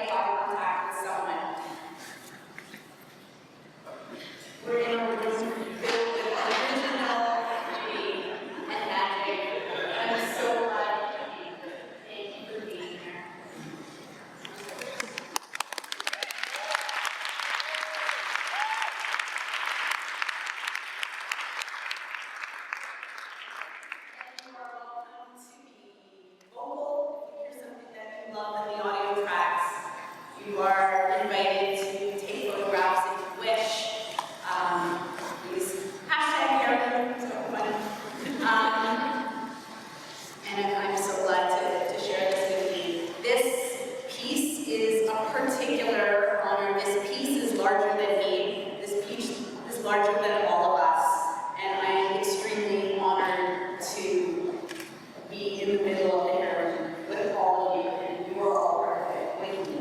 make eye contact with someone. We're in a room filled with original beauty and magic. I'm so glad to be here. Thank you for being here. And you are welcome to be vocal. If there's something that you love in the audio tracks, you are invited to take photographs if you wish. Use hashtag HairLoom, so fun. And I'm so glad to share this with you. This piece is a particular honor. This piece is larger than me. This piece is larger than all of us. And I am extremely honored to be in the middle of the HairLoom with all of you, and you are all part of it with me.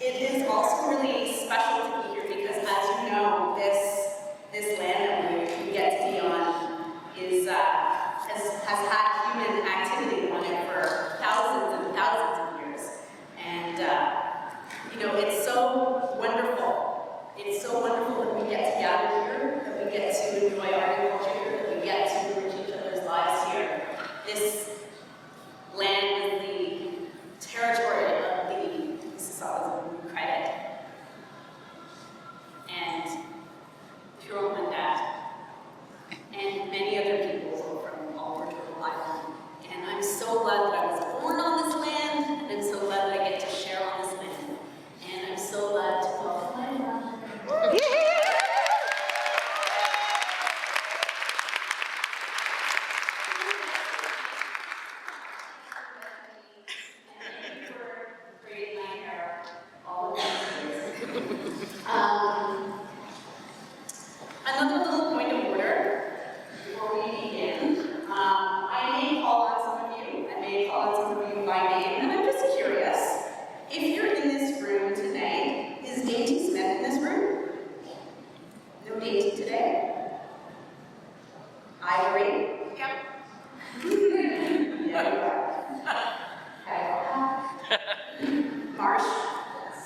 It is also really special to be here because, as you know, this land that we get to be on has had human activity on it for thousands and thousands of years. And it's so wonderful. It's so wonderful that we get to gather here, that we get to enjoy agriculture here, that we get to enrich each other's lives here. This land is the territory of the Mississaugas credit. And Huron and Dad, and many other people from all over Turtle Island. And I'm so glad that I was born on this land, and I'm so glad that I get to share on this land. And I'm so glad to welcome my mom. Thank you for braiding my hair all of these years. Another little point of order before we begin. I may call on some of you. I may call on some of you by name, and I'm just curious. If you're in this room today, is Dainty Smith in this room? No Dainty today? Ivory? Yep. Yeah, you are. Marsh? Yes.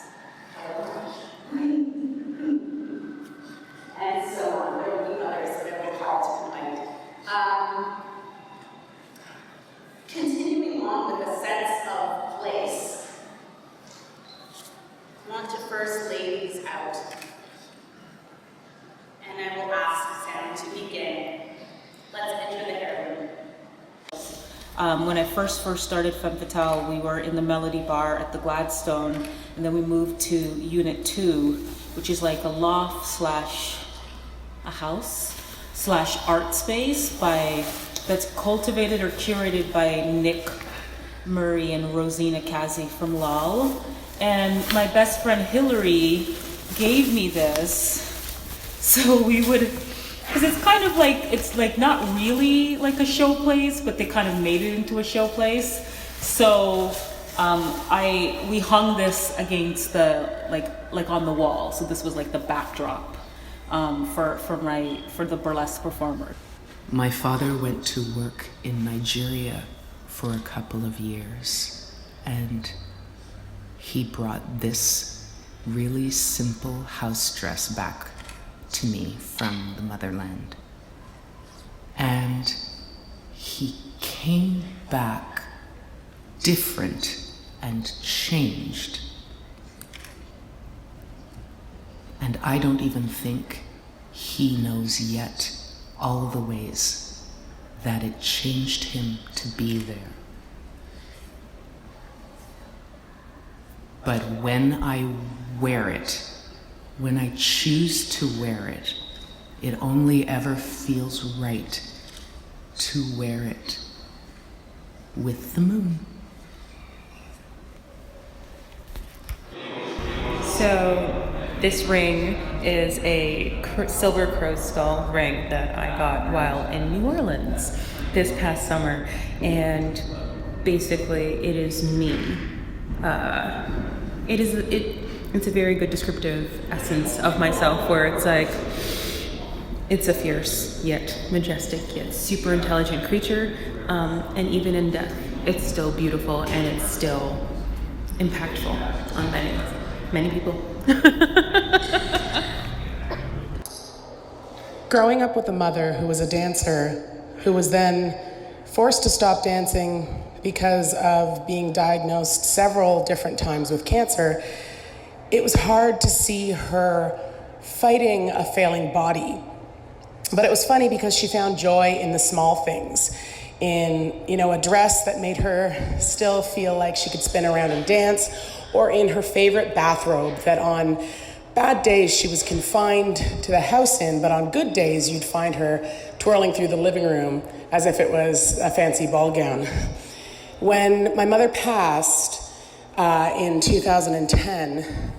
Marsh. And so on. There will be others that I will call tonight. Continuing on with a sense of place, I want to first lay these out. And I will ask Sam to begin. Let's enter the HairLoom. When I first started Femme Fatale, we were in the Melody Bar at the Gladstone, and then we moved to Unit 2, which is like a loft slash a house slash art space that's cultivated or curated by Nick Murray and Rosina Kazi from Lal. And my best friend Hillary gave me this, so we would, because it's kind of like, it's like not really like a show place, but they kind of made it into a show place. So we hung this against the, like on the wall. So this was like the backdrop for the burlesque performer. My father went to work in Nigeria for a couple of years, and he brought this really simple house dress back to me from the motherland. And he came back different and changed. And I don't even think he knows yet all the ways that it changed him to be there. But when I wear it, when I choose to wear it, it only ever feels right to wear it with the moon. So this ring is a silver crow's skull ring that I got while in New Orleans this past summer, and basically it is me. it's a very good descriptive essence of myself, where it's like, it's a fierce yet majestic yet super intelligent creature, and even in death, it's still beautiful and it's still impactful on many people. Growing up with a mother who was a dancer, who was then forced to stop dancing because of being diagnosed several different times with cancer, it was hard to see her fighting a failing body. But it was funny because she found joy in the small things, in, a dress that made her still feel like she could spin around and dance, or in her favorite bathrobe that on bad days she was confined to the house in, but on good days you'd find her twirling through the living room as if it was a fancy ball gown. When my mother passed in 2010,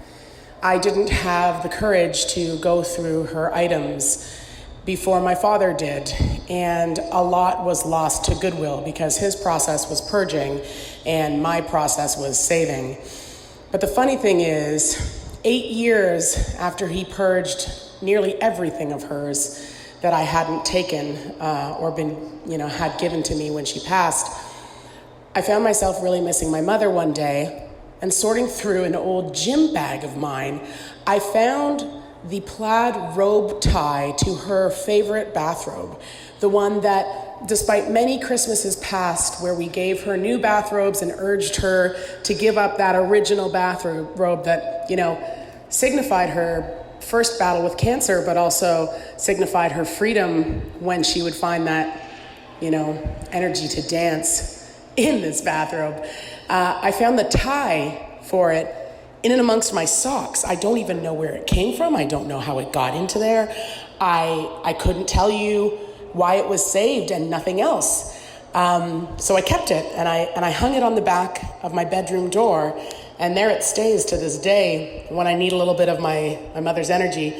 I didn't have the courage to go through her items before my father did, and a lot was lost to goodwill because his process was purging and my process was saving. But the funny thing is, 8 years after he purged nearly everything of hers that I hadn't taken or been, had given to me when she passed, I found myself really missing my mother one day, and sorting through an old gym bag of mine, I found the plaid robe tie to her favorite bathrobe, the one that, despite many Christmases past where we gave her new bathrobes and urged her to give up that original bathrobe that, signified her first battle with cancer, but also signified her freedom when she would find that, energy to dance in this bathrobe. I found the tie for it in and amongst my socks. I don't even know where it came from. I don't know how it got into there. I couldn't tell you why it was saved and nothing else. So I kept it and I hung it on the back of my bedroom door, and there it stays to this day. When I need a little bit of my mother's energy,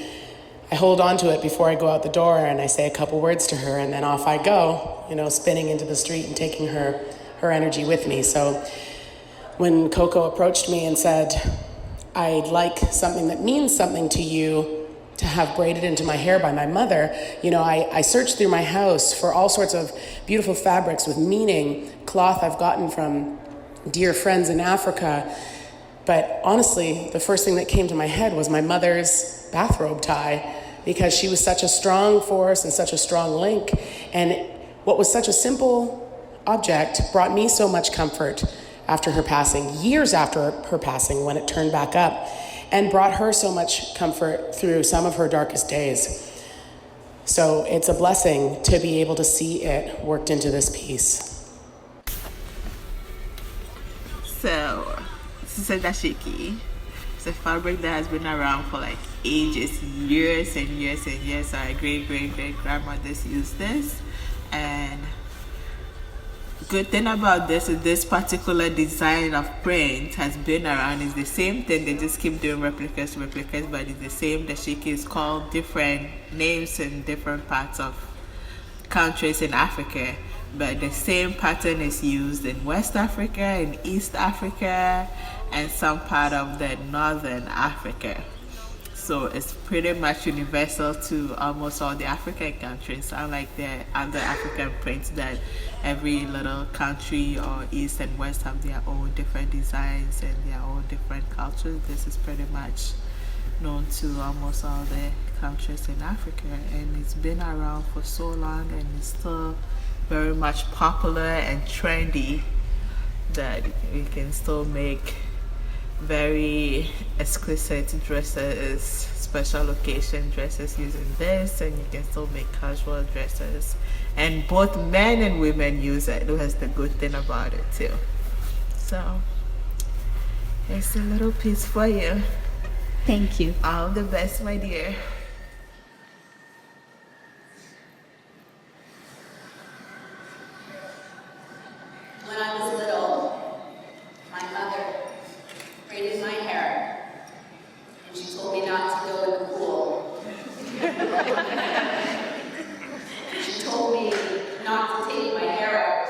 I hold on to it before I go out the door and I say a couple words to her, and then off I go, spinning into the street and taking her energy with me. So when Coco approached me and said, I'd like something that means something to you to have braided into my hair by my mother, I searched through my house for all sorts of beautiful fabrics with meaning, cloth I've gotten from dear friends in Africa. But honestly, the first thing that came to my head was my mother's bathrobe tie, because she was such a strong force and such a strong link. And what was such a simple object brought me so much comfort after her passing, years after her passing when it turned back up, and brought her so much comfort through some of her darkest days. So it's a blessing to be able to see it worked into this piece. So, this is a dashiki. It's a fabric that has been around for like ages, years and years and years. Our great-great-great-grandmothers used this, and good thing about this is this particular design of print has been around. It's the same thing, they just keep doing replicas, but it's the same. The dashiki is called different names in different parts of countries in Africa, but the same pattern is used in West Africa, in East Africa, and some part of the Northern Africa. So it's pretty much universal to almost all the African countries, unlike the other African prints that every little country or East and West have their own different designs and their own different cultures. This is pretty much known to almost all the countries in Africa, and it's been around for so long and it's still very much popular and trendy that we can still make very exquisite dresses, special occasion dresses using this, and you can still make casual dresses, and both men and women use it. That's the good thing about it too. So here's a little piece for you. Thank you. All the best, my dear. When I was little, my mother braided my hair, and she told me not to go in the pool. She told me not to take my hair out,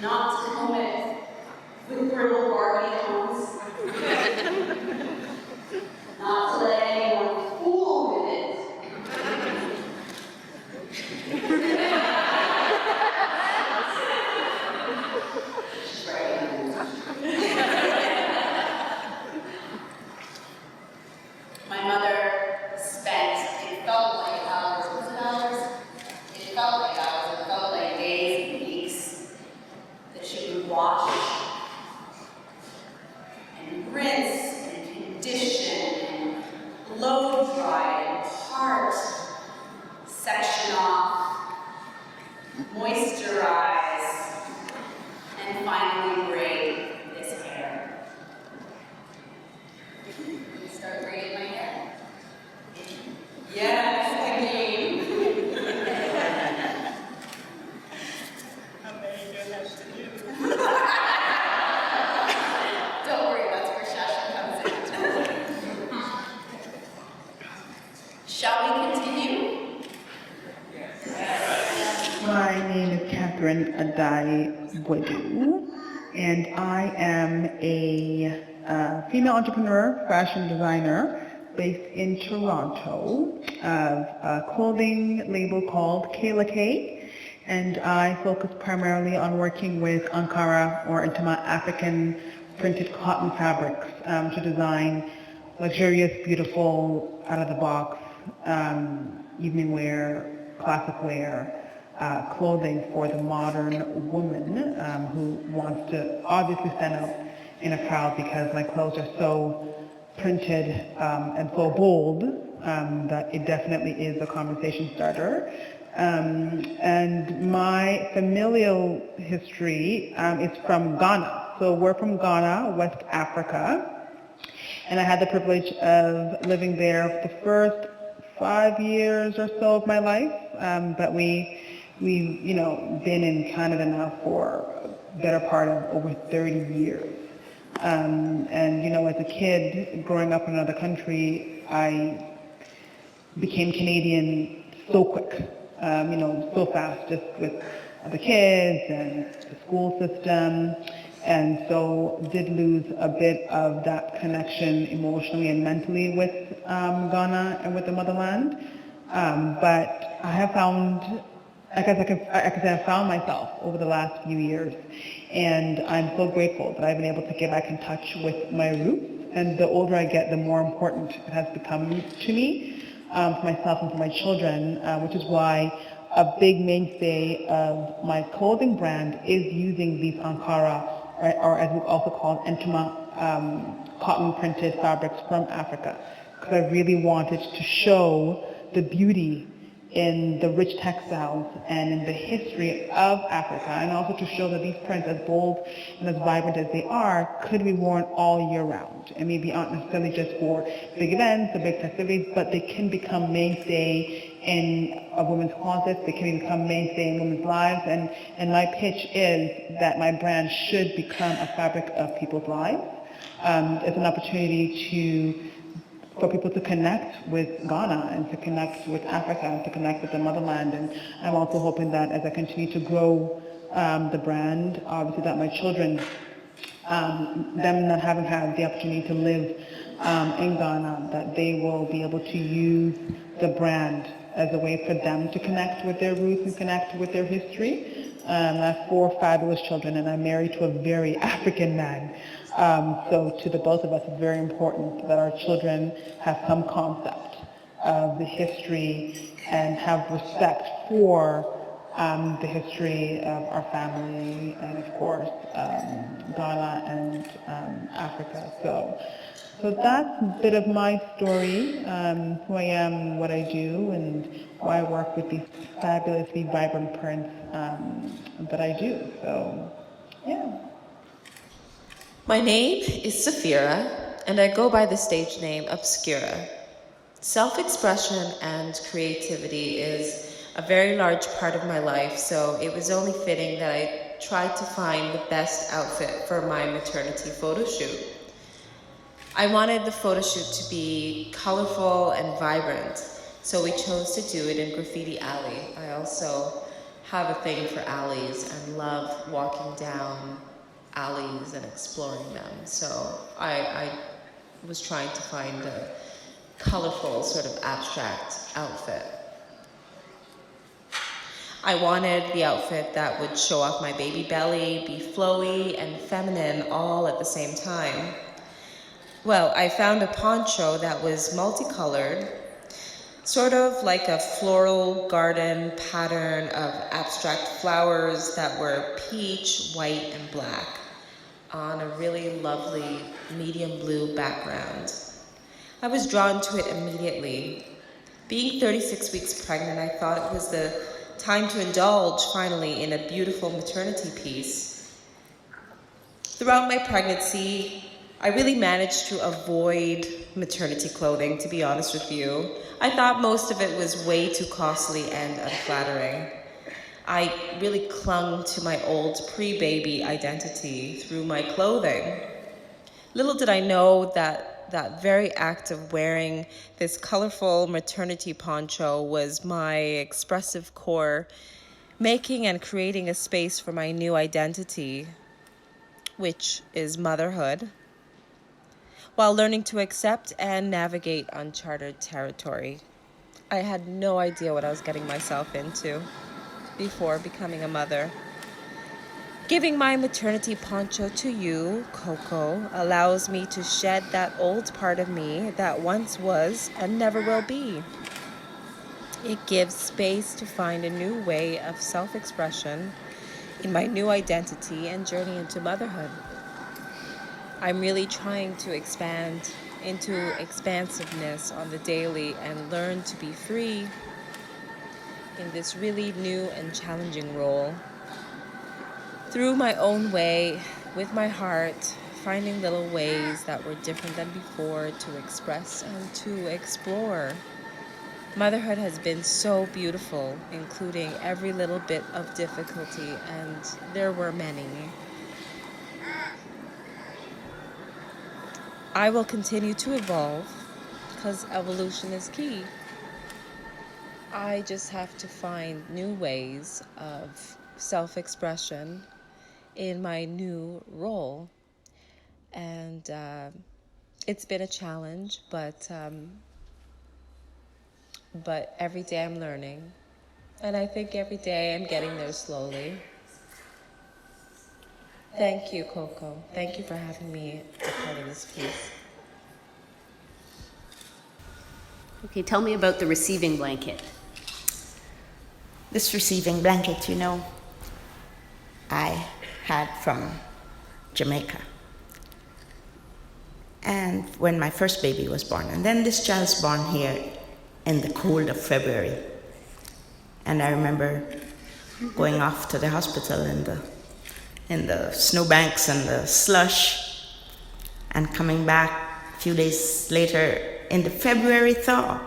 not to comb it with brittle Barbie combs. Shall we continue? My name is Catherine Adai Bodu, and I am a female entrepreneur, fashion designer based in Toronto of a clothing label called Kayla K, and I focus primarily on working with Ankara or Intima African printed cotton fabrics to design luxurious, beautiful, out-of-the-box evening wear, classic wear, clothing for the modern woman who wants to obviously stand out in a crowd because my clothes are so printed and so bold that it definitely is a conversation starter. And my familial history is from Ghana. So we're from Ghana, West Africa. And I had the privilege of living there for the first 5 years or so of my life. But we've been in Canada now for a better part of over 30 years. And as a kid growing up in another country, I became Canadian so quick, so fast, just with the kids and the school system. And so did lose a bit of that connection emotionally and mentally with Ghana and with the motherland. But I have found, I could say I found myself over the last few years. And I'm so grateful that I've been able to get back in touch with my roots. And the older I get, the more important it has become to me, for myself and for my children, which is why a big mainstay of my clothing brand is using these Ankara, or as we also call Intima, cotton printed fabrics from Africa. Because I really wanted to show the beauty in the rich textiles and in the history of Africa, and also to show that these prints, as bold and as vibrant as they are, could be worn all year round. And maybe aren't necessarily just for big events or big festivities, but they can become mainstay in a woman's closet, they can become mainstay in women's lives. And my pitch is that my brand should become a fabric of people's lives. It's an opportunity for people to connect with Ghana and to connect with Africa and to connect with the motherland. And I'm also hoping that as I continue to grow the brand, obviously that my children, them not having had the opportunity to live in Ghana, that they will be able to use the brand as a way for them to connect with their roots and connect with their history. I have 4 fabulous children, and I'm married to a very African man. So to the both of us, it's very important that our children have some concept of the history and have respect for the history of our family and, of course, Ghana and Africa. So that's a bit of my story, who I am, what I do, and why I work with these fabulously vibrant prints that I do. So, yeah. My name is Safira, and I go by the stage name Obscura. Self-expression and creativity is a very large part of my life, so it was only fitting that I tried to find the best outfit for my maternity photo shoot. I wanted the photo shoot to be colorful and vibrant, so we chose to do it in Graffiti Alley. I also have a thing for alleys and love walking down alleys and exploring them. So I was trying to find a colorful, sort of abstract outfit. I wanted the outfit that would show off my baby belly, be flowy and feminine all at the same time. Well, I found a poncho that was multicolored, sort of like a floral garden pattern of abstract flowers that were peach, white, and black on a really lovely medium blue background. I was drawn to it immediately. Being 36 weeks pregnant, I thought it was the time to indulge finally in a beautiful maternity piece. Throughout my pregnancy, I really managed to avoid maternity clothing, to be honest with you. I thought most of it was way too costly and unflattering. I really clung to my old pre-baby identity through my clothing. Little did I know that that very act of wearing this colorful maternity poncho was my expressive core, making and creating a space for my new identity, which is motherhood, while learning to accept and navigate uncharted territory. I had no idea what I was getting myself into before becoming a mother. Giving my maternity poncho to you, Coco, allows me to shed that old part of me that once was and never will be. It gives space to find a new way of self-expression in my new identity and journey into motherhood. I'm really trying to expand into expansiveness on the daily and learn to be free in this really new and challenging role. Through my own way, with my heart, finding little ways that were different than before to express and to explore. Motherhood has been so beautiful, including every little bit of difficulty, and there were many. I will continue to evolve because evolution is key. I just have to find new ways of self-expression in my new role. And it's been a challenge, but every day I'm learning. And I think every day I'm getting there slowly. Thank you, Coco. Thank you for having me a part of this piece. Okay, tell me about the receiving blanket. This receiving blanket, I had from Jamaica. And when my first baby was born, and then this child's born here in the cold of February. And I remember going off to the hospital in the snowbanks and the slush, and coming back a few days later in the February thaw.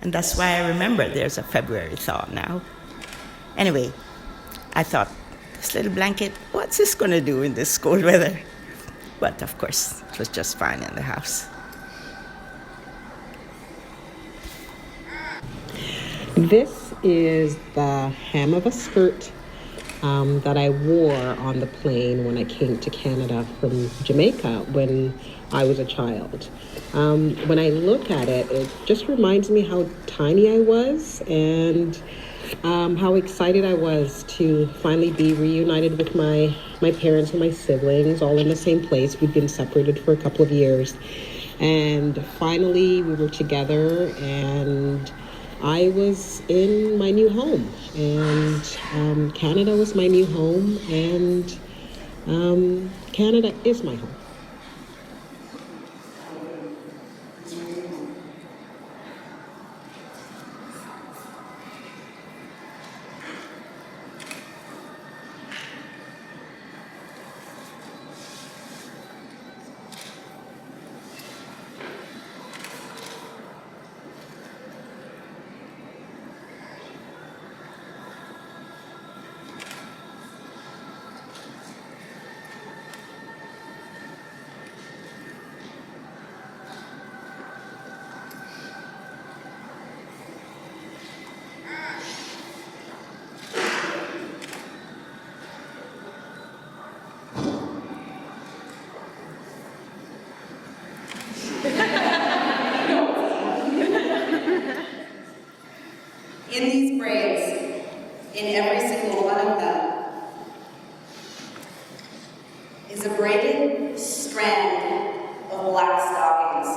And that's why I remember there's a February thaw now. Anyway, I thought, this little blanket, what's this going to do in this cold weather? But of course, it was just fine in the house. This is the hem of a skirt that I wore on the plane when I came to Canada from Jamaica when I was a child. When I look at it, it just reminds me how tiny I was and how excited I was to finally be reunited with my parents and my siblings, all in the same place. We'd been separated for a couple of years. And finally, we were together, and I was in my new home. And Canada was my new home, and Canada is my home. In these braids, in every single one of them, is a braided strand of black stockings.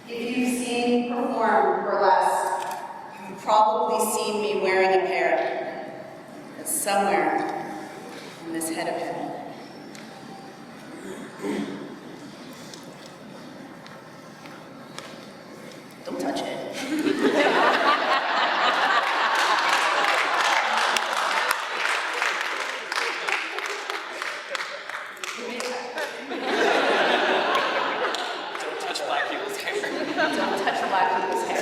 If you've seen me perform burlesque, you've probably seen me wearing a pair. It's somewhere on this head of it. Don't touch it. Don't touch black people's hair. Don't touch black people's hair.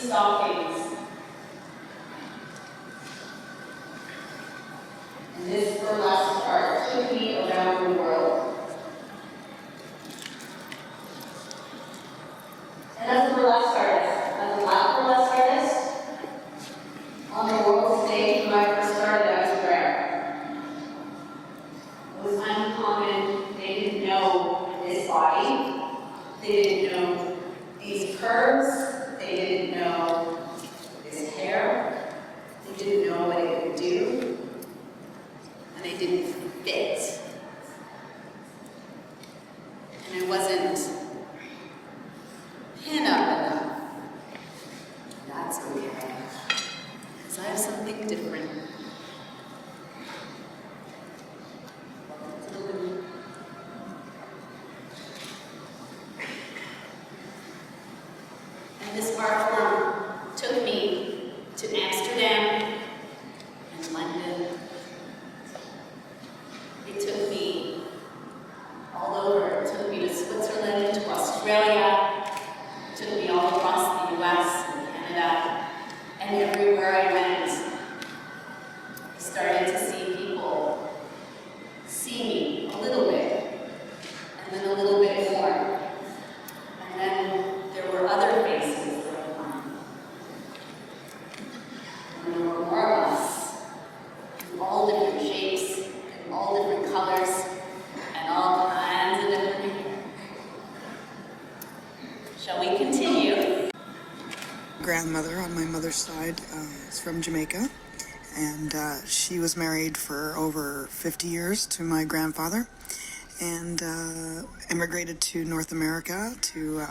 stockings. And this burlesque art took me around the world. And as a burlesque artist, as a Black burlesque artist, on the world stage when I first started, I was rare. It was uncommon. They didn't know this body. They didn't know these curves. They didn't know this hair. They didn't know what it would do. And they didn't fit. And I wasn't pin-up enough. That's okay. Because I have something different. And this art form took me to Amsterdam and London. It took me all over. It took me to Switzerland, to Australia. It took me all across the US and Canada. And everywhere I went, I started to see people see me a little bit, and then a little bit more. And then there were other faces going on. And there were more of us, in all different shapes, in all different colors, and all kinds of different hair. Shall we continue? Grandmother on my mother's side is from Jamaica, and she was married for over 50 years to my grandfather, and immigrated to North America, to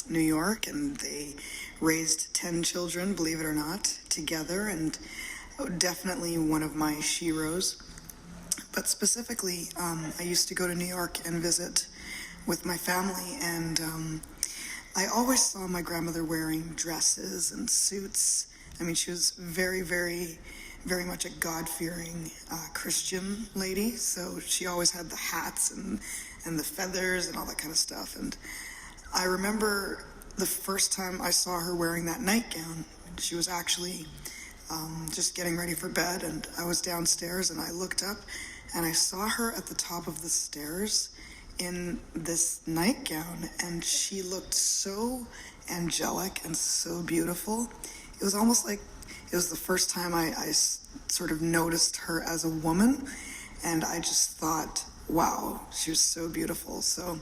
New York, and they raised 10 children, believe it or not, together, and definitely one of my sheroes. But specifically, I used to go to New York and visit with my family, and I always saw my grandmother wearing dresses and suits. I mean, she was very, very, very much a God-fearing Christian lady, so she always had the hats and the feathers and all that kind of stuff. And I remember the first time I saw her wearing that nightgown. She was actually just getting ready for bed, and I was downstairs, and I looked up, and I saw her at the top of the stairs in this nightgown, and she looked so angelic and so beautiful. It was almost like it was the first time I sort of noticed her as a woman, and I just thought, wow, she was so beautiful. So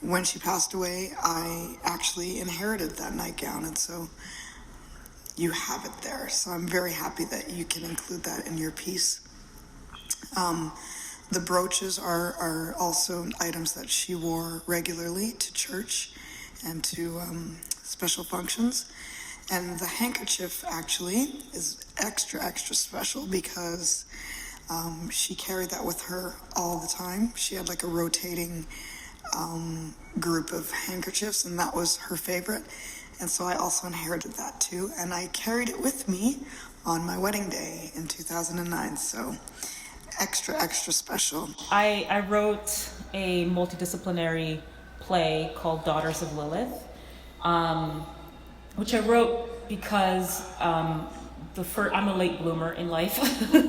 when she passed away, I actually inherited that nightgown, and so you have it there. So I'm very happy that you can include that in your piece. The brooches are also items that she wore regularly to church and to special functions. And the handkerchief actually is extra, extra special because she carried that with her all the time. She had like a rotating group of handkerchiefs, and that was her favorite. And so I also inherited that too. And I carried it with me on my wedding day in 2009. So extra, extra special. I wrote a multidisciplinary play called Daughters of Lilith, which I wrote because I'm a late bloomer in life.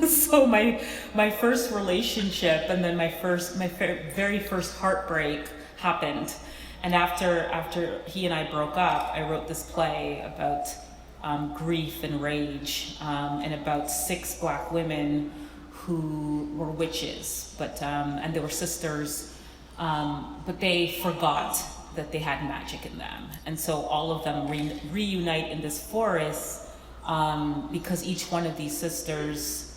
So my first relationship and then my very first heartbreak happened. And after he and I broke up, I wrote this play about grief and rage, and about 6 Black women who were witches, and they were sisters, but they forgot that they had magic in them. And so all of them reunite in this forest because each one of these sisters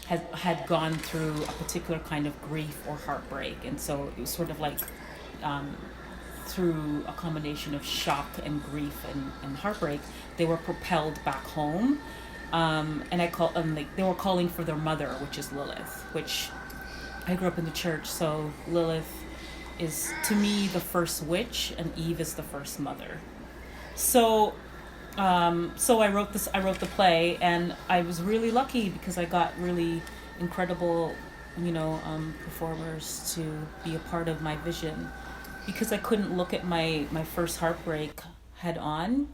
had gone through a particular kind of grief or heartbreak. And so it was sort of like through a combination of shock and grief and heartbreak, they were propelled back home. And they were calling for their mother, which is Lilith, which I grew up in the church. So Lilith is, to me, the first witch, and Eve is the first mother. So I wrote the play, and I was really lucky because I got really incredible, performers to be a part of my vision, because I couldn't look at my first heartbreak head on.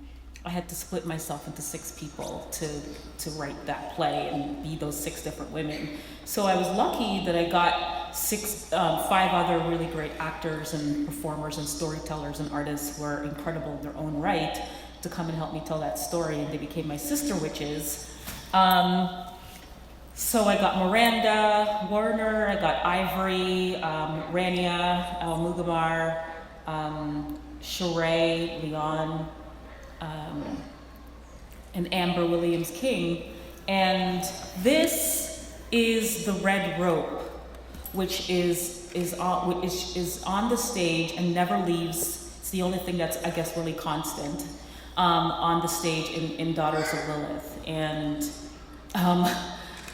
I had to split myself into 6 people to write that play and be those 6 different women. So I was lucky that I got 5 other really great actors and performers and storytellers and artists who are incredible in their own right to come and help me tell that story, and they became my sister witches. So I got Miranda Warner, I got Ivory, Rania, Mugamar, Sheree, Leon, and Amber Williams King. And this is the red rope, which is on the stage and never leaves. It's the only thing that's, I guess, really constant on the stage in Daughters of Lilith. And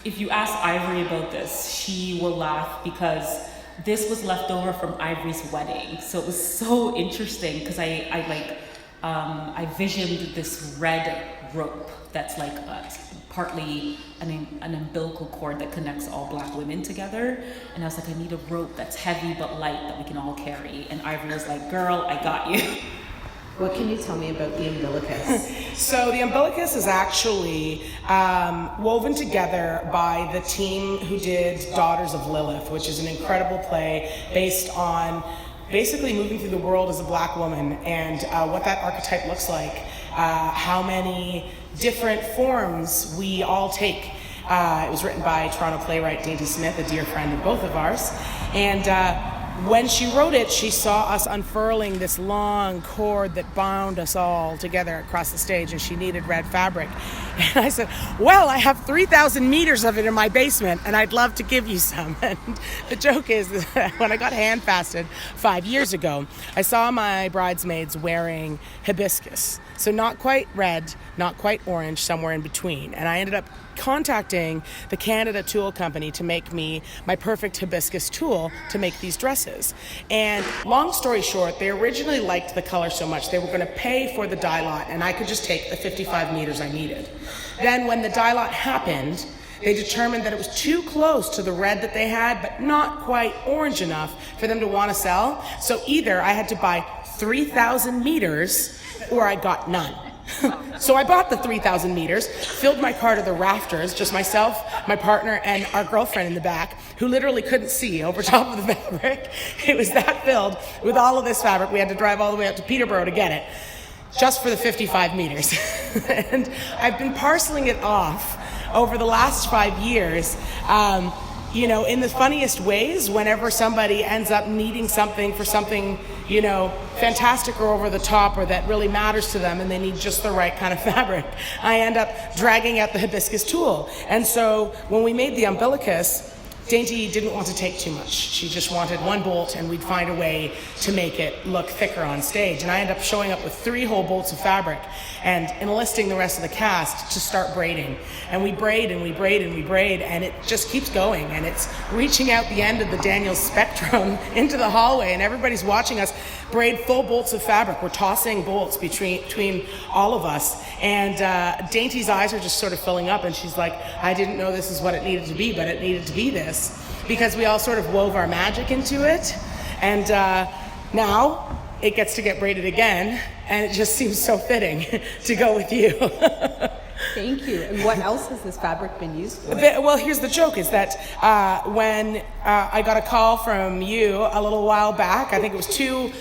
if you ask Ivory about this, she will laugh because this was left over from Ivory's wedding. So it was so interesting because I visioned this red rope that's like partly an umbilical cord that connects all Black women together. And I was like, I need a rope that's heavy but light that we can all carry. And Ivory was like, girl, I got you. What can you tell me about the umbilicus? So the umbilicus is actually woven together by the team who did Daughters of Lilith, which is an incredible play based on basically moving through the world as a Black woman and what that archetype looks like, how many different forms we all take. It was written by Toronto playwright Dainty Smith, a dear friend of both of ours. And when she wrote it, she saw us unfurling this long cord that bound us all together across the stage, and she needed red fabric. And I said, well, I have 3,000 meters of it in my basement, and I'd love to give you some. And the joke is that when I got hand fasted 5 years ago, I saw my bridesmaids wearing hibiscus. So not quite red, not quite orange, somewhere in between. And I ended up contacting the Canada Tool Company to make me my perfect hibiscus tool to make these dresses. And long story short, they originally liked the color so much they were going to pay for the dye lot, and I could just take the 55 meters I needed. Then when the dye lot happened, they determined that it was too close to the red that they had, but not quite orange enough for them to want to sell. So either I had to buy 3,000 meters or I got none. So I bought the 3,000 meters, filled my car to the rafters, just myself, my partner, and our girlfriend in the back, who literally couldn't see over top of the fabric. It was that filled with all of this fabric. We had to drive all the way up to Peterborough to get it, just for the 55 meters. And I've been parceling it off over the last 5 years, in the funniest ways. Whenever somebody ends up needing something for something, fantastic or over the top, or that really matters to them, and they need just the right kind of fabric, I end up dragging out the hibiscus tool. And so when we made the umbilicus, Dainty didn't want to take too much. She just wanted one bolt, and we'd find a way to make it look thicker on stage. And I ended up showing up with 3 whole bolts of fabric and enlisting the rest of the cast to start braiding. And we braid and we braid and we braid, and it just keeps going. And it's reaching out the end of the Daniels spectrum into the hallway, and everybody's watching us braid full bolts of fabric. We're tossing bolts between all of us. And Dainty's eyes are just sort of filling up, and she's like, I didn't know this is what it needed to be, but it needed to be this. Because we all sort of wove our magic into it. And now it gets to get braided again, and it just seems so fitting to go with you. Thank you. And what else has this fabric been used for? Well, here's the joke, is that when I got a call from you a little while back, I think it was 2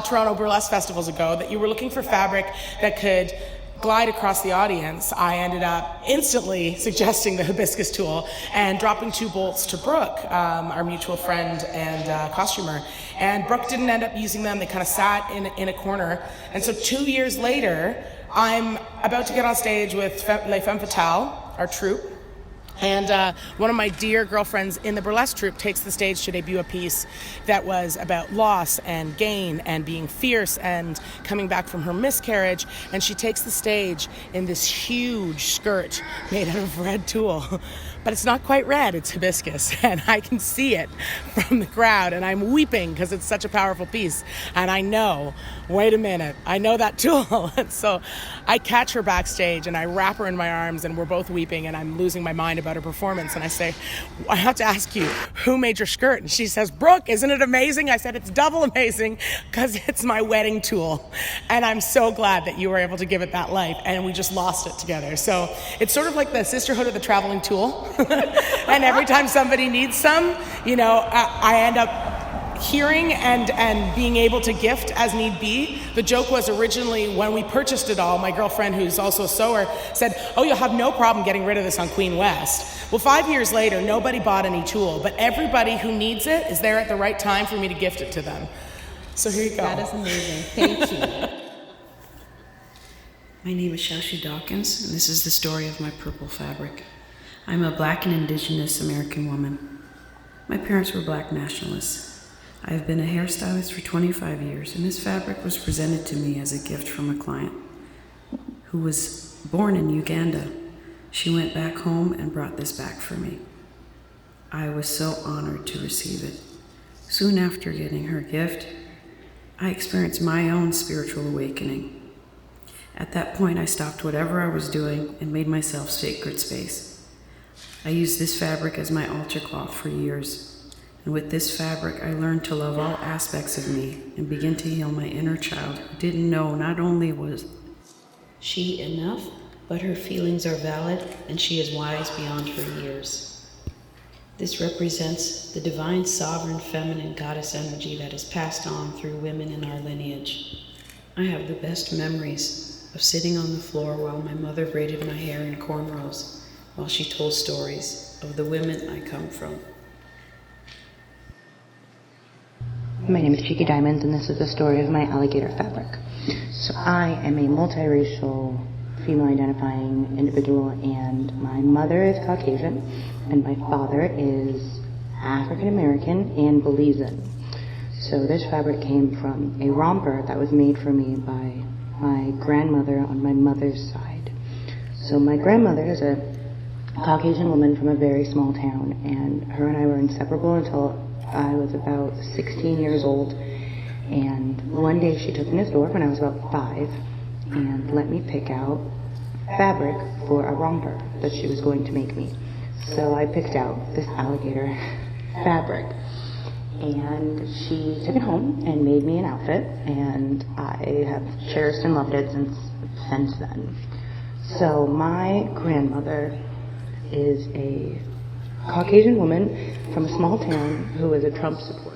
Toronto burlesque festivals ago, that you were looking for fabric that could glide across the audience, I ended up instantly suggesting the hibiscus tool and dropping 2 bolts to Brooke, our mutual friend and costumer. And Brooke didn't end up using them. They kind of sat in a corner. And so 2 years later, I'm about to get on stage with Les Femmes Fatales, our troupe. And one of my dear girlfriends in the burlesque troupe takes the stage to debut a piece that was about loss and gain and being fierce and coming back from her miscarriage. And she takes the stage in this huge skirt made out of red tulle. But it's not quite red, it's hibiscus. And I can see it from the crowd, and I'm weeping because it's such a powerful piece. And I know, wait a minute, I know that tulle. And so I catch her backstage and I wrap her in my arms, and we're both weeping, and I'm losing my mind about about her performance, and I say, I have to ask you, who made your skirt? And she says, Brooke, isn't it amazing? I said, it's double amazing because it's my wedding tool. And I'm so glad that you were able to give it that life, and we just lost it together. So it's sort of like the sisterhood of the traveling tool. And every time somebody needs some, I end up hearing and being able to gift as need be. The joke was originally when we purchased it all, my girlfriend, who's also a sewer, said, oh, you'll have no problem getting rid of this on Queen West. Well, 5 years later, nobody bought any tool, but everybody who needs it is there at the right time for me to gift it to them. So here you go. That is amazing. Thank you. My name is Shashi Dawkins, and this is the story of my purple fabric. I'm a Black and Indigenous American woman. My parents were Black nationalists. I have been a hairstylist for 25 years, and this fabric was presented to me as a gift from a client who was born in Uganda. She went back home and brought this back for me. I was so honored to receive it. Soon after getting her gift, I experienced my own spiritual awakening. At that point, I stopped whatever I was doing and made myself sacred space. I used this fabric as my altar cloth for years. And with this fabric, I learned to love all aspects of me and begin to heal my inner child who didn't know not only was she enough, but her feelings are valid and she is wise beyond her years. This represents the divine, sovereign, feminine goddess energy that is passed on through women in our lineage. I have the best memories of sitting on the floor while my mother braided my hair in cornrows while she told stories of the women I come from. My name is Cheeky Diamonds, and this is the story of my alligator fabric. So I am a multiracial, female-identifying individual, and my mother is Caucasian, and my father is African-American and Belizean. So this fabric came from a romper that was made for me by my grandmother on my mother's side. So my grandmother is a Caucasian woman from a very small town, and her and I were inseparable until I was about 16 years old, and one day she took me to the store when I was about 5 and let me pick out fabric for a romper that she was going to make me. So I picked out this alligator fabric, and she took it home and made me an outfit, and I have cherished and loved it since then. So my grandmother is a Caucasian woman from a small town who is a Trump supporter.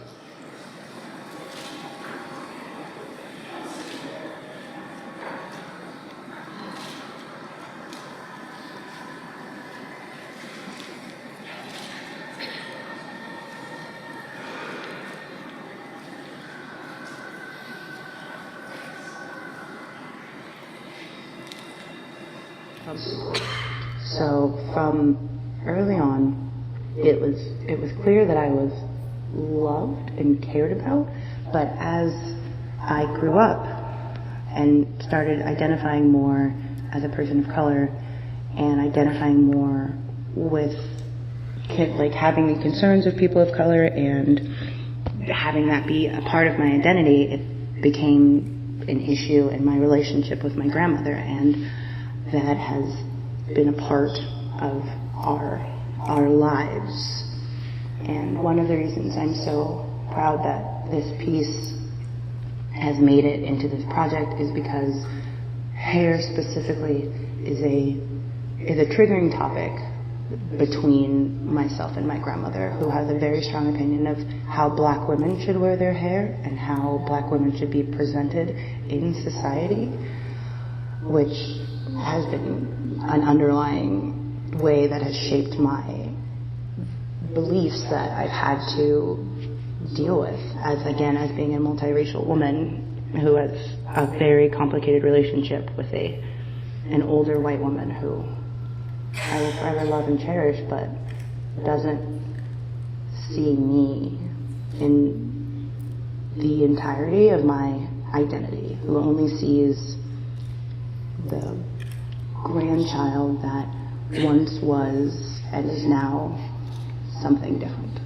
So from early on, it was clear that I was loved and cared about, but as I grew up and started identifying more as a person of color and identifying more with having the concerns of people of color and having that be a part of my identity, it became an issue in my relationship with my grandmother, and that has been a part of our lives. And one of the reasons I'm so proud that this piece has made it into this project is because hair specifically is a triggering topic between myself and my grandmother, who has a very strong opinion of how Black women should wear their hair and how Black women should be presented in society, which has been an underlying way that has shaped my beliefs that I've had to deal with as being a multiracial woman who has a very complicated relationship with an older white woman who I will forever love and cherish, but doesn't see me in the entirety of my identity, who only sees the grandchild that once was and is now something different.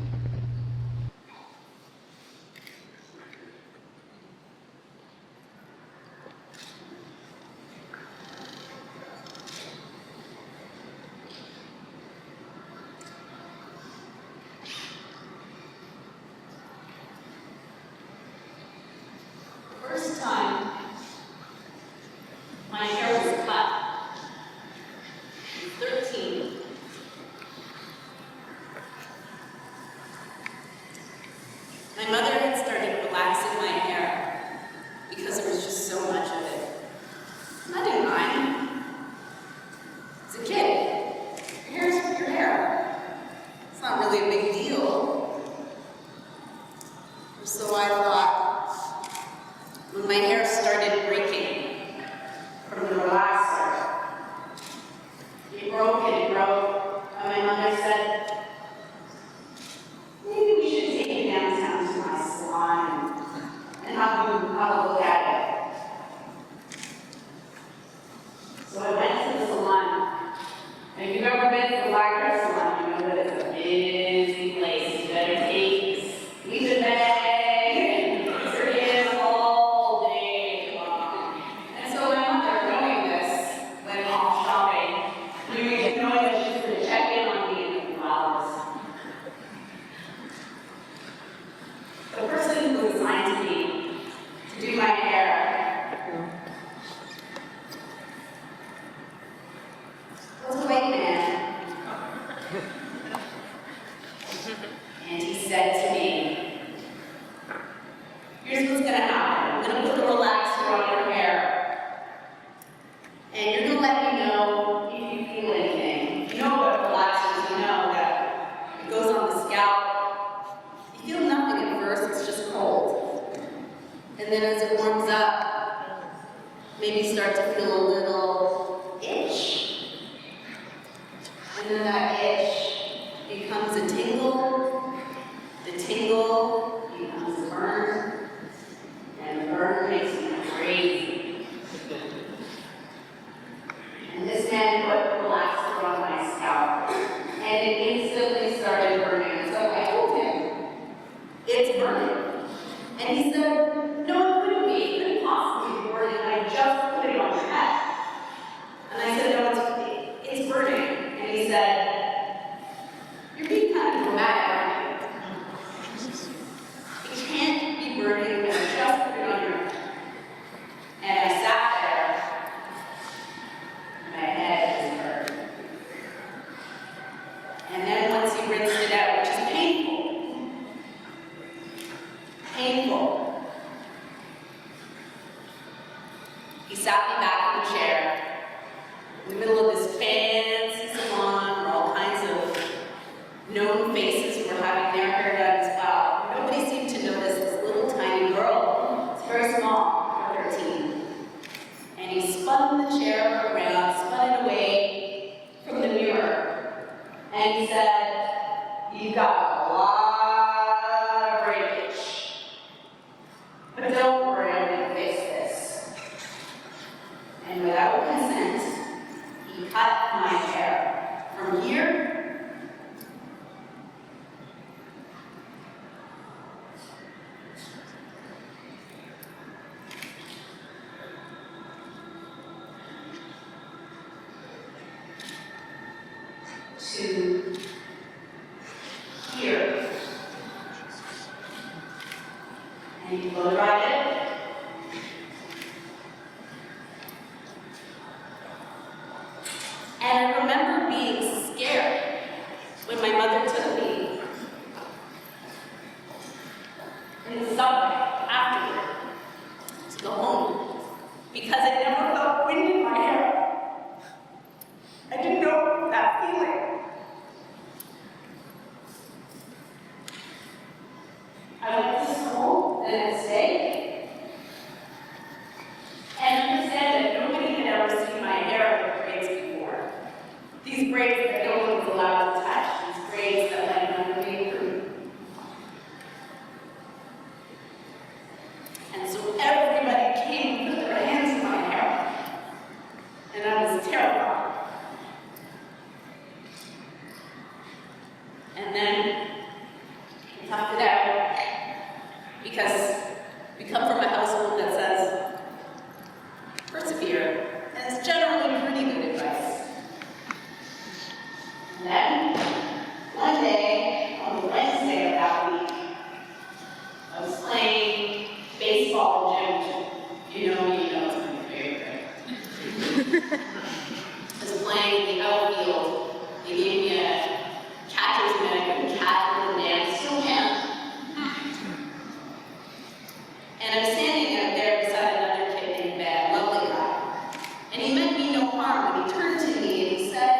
that itch becomes a tingle, the tingle becomes a burn, and the burn makes me crazy. And this man put relaxer on my scalp, and it instantly started burning. So I told him, it's burning. And he said, no, it couldn't be. It couldn't possibly be burning. I just put it on your head. And I said, no, it's burning. And he said, you're being kind of dramatic, aren't you? It can't be burning. I just put it on your head. And I sat there. My head is burned. And then once he rinsed it out, which is painful. Painful. He sat me back in the chair. In the middle of this fancy salon where all kinds of known faces were having their hair done as well. Nobody seemed to notice this little tiny girl. It's very small, for 13. And he spun the chair around, spun it away from the mirror. And he said, you've got a lot of breakage. But don't worry, I'm going to fix this. And without consent, he cut my hair from here to here. And he blow dried it. And I remember being scared when my mother took me in the subway afterward to go home because I never felt wind in my hair. I didn't know that feeling. I went to school the next day and understand that nobody had ever seen my hair with braids before. These braids that no one was allowed to touch, these braids that went underneath them. And so everybody came and put their hands in my hair. And I was terrified. And then we toughed it out because we come from a household that says, persevere. And it's generally pretty good advice. And then, one day, on the Wednesday of that week, I was playing baseball gym. You know me, you know it's my favorite. I was playing in the outfield. They gave me a catcher's mitt and cat and dance, still can. And I'm standing out there beside another kid named Ben, lovely guy. And he meant me no harm when he turned to me and he said,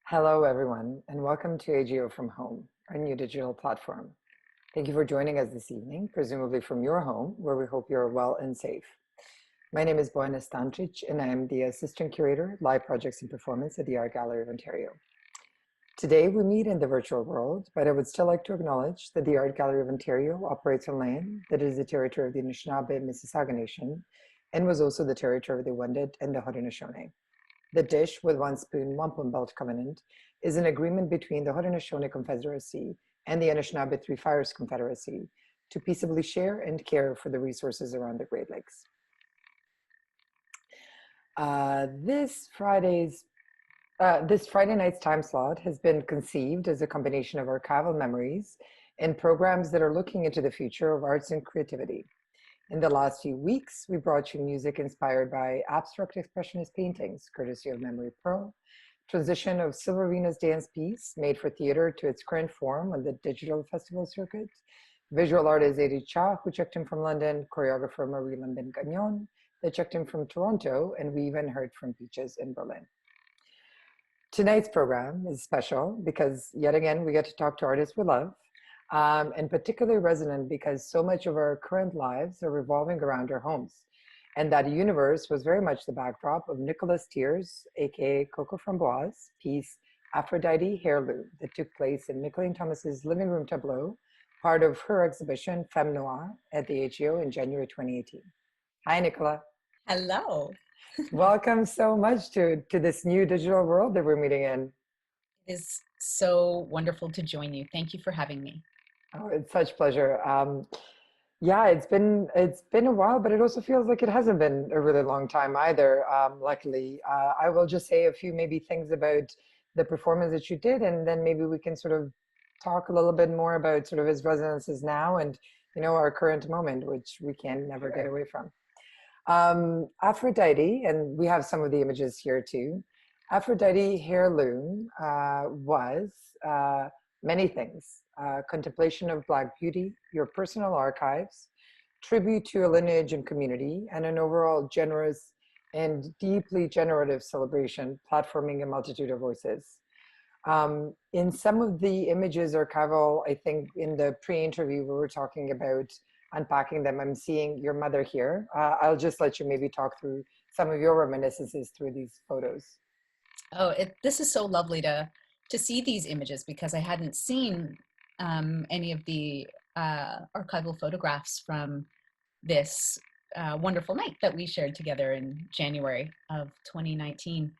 Hello, everyone, and welcome to AGO from Home, our new digital platform. Thank you for joining us this evening, presumably from your home, where we hope you're well and safe. My name is Bojana Stancic, and I am the Assistant Curator, Live Projects and Performance at the Art Gallery of Ontario. Today, we meet in the virtual world, but I would still like to acknowledge that the Art Gallery of Ontario operates on land that is the territory of the Anishinaabe-Mississauga Nation, and was also the territory of the Wendat and the Haudenosaunee. The dish with one spoon, wampum belt covenant is an agreement between the Haudenosaunee Confederacy and the Anishinaabe Three Fires Confederacy to peaceably share and care for the resources around the Great Lakes. This Friday night's time slot has been conceived as a combination of archival memories and programs that are looking into the future of arts and creativity. In the last few weeks, we brought you music inspired by abstract expressionist paintings, courtesy of Memory Pearl, transition of Silverina's dance piece made for theater to its current form on the digital festival circuit, visual artist Eri Cha, who checked in from London, choreographer Marie Lambin Gagnon, that checked in from Toronto, and we even heard from Peaches in Berlin. Tonight's program is special because, yet again, we get to talk to artists we love, and particularly resonant because so much of our current lives are revolving around our homes. And that universe was very much the backdrop of Nikola Steer's, aka Coco Framboise, piece Afro-Dite HairLoom that took place in Mickalene Thomas's living room tableau, part of her exhibition Femmes Noires at the HEO in January 2018. Hi, Nikola. Hello. Welcome so much to this new digital world that we're meeting in. It is so wonderful to join you. Thank you for having me. Oh, it's such pleasure. Yeah, it's been a while, but it also feels like it hasn't been a really long time either. Luckily, I will just say a few maybe things about the performance that you did, and then maybe we can sort of talk a little bit more about sort of its resonances now and our current moment, which we can never get away from. Aphrodite, and we have some of the images here too. Aphrodite HairLoom was many things. Contemplation of Black beauty, your personal archives, tribute to a lineage and community, and an overall generous and deeply generative celebration, platforming a multitude of voices. In some of the images archival, I think in the pre-interview we were talking about unpacking them. I'm seeing your mother here. I'll just let you maybe talk through some of your reminiscences through these photos. Oh, this is so lovely to see these images because I hadn't seen any of the archival photographs from this wonderful night that we shared together in January of 2019.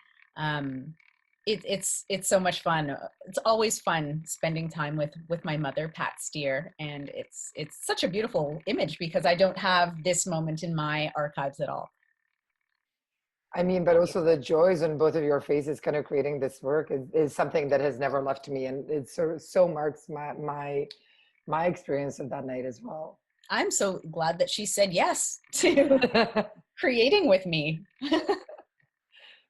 It's so much fun. It's always fun spending time with my mother, Pat Steer, and it's such a beautiful image because I don't have this moment in my archives at all. I mean, but also the joys on both of your faces kind of creating this work is something that has never left me, and it so marks my experience of that night as well. I'm so glad that she said yes to creating with me.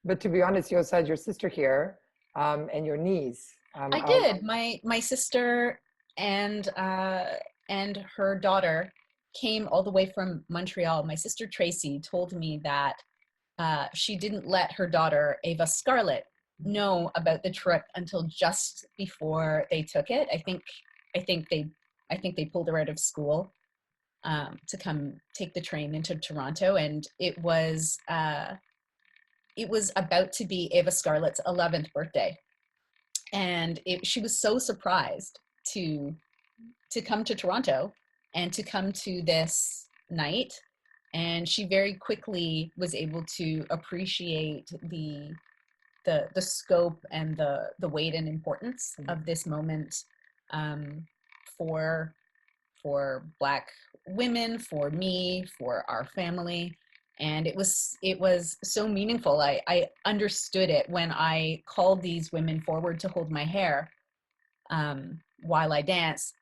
But to be honest, you also had your sister here and your niece. I did. My sister and her daughter came all the way from Montreal. My sister Tracy told me that she didn't let her daughter Ava Scarlett know about the trip until just before they took it. I think they pulled her out of school to come take the train into Toronto, and it was about to be Ava Scarlett's 11th birthday, and she was so surprised to come to Toronto and to come to this night. And she very quickly was able to appreciate the scope and the weight and importance of this moment for Black women, for me, for our family. And it was so meaningful. I understood it when I called these women forward to hold my hair while I danced.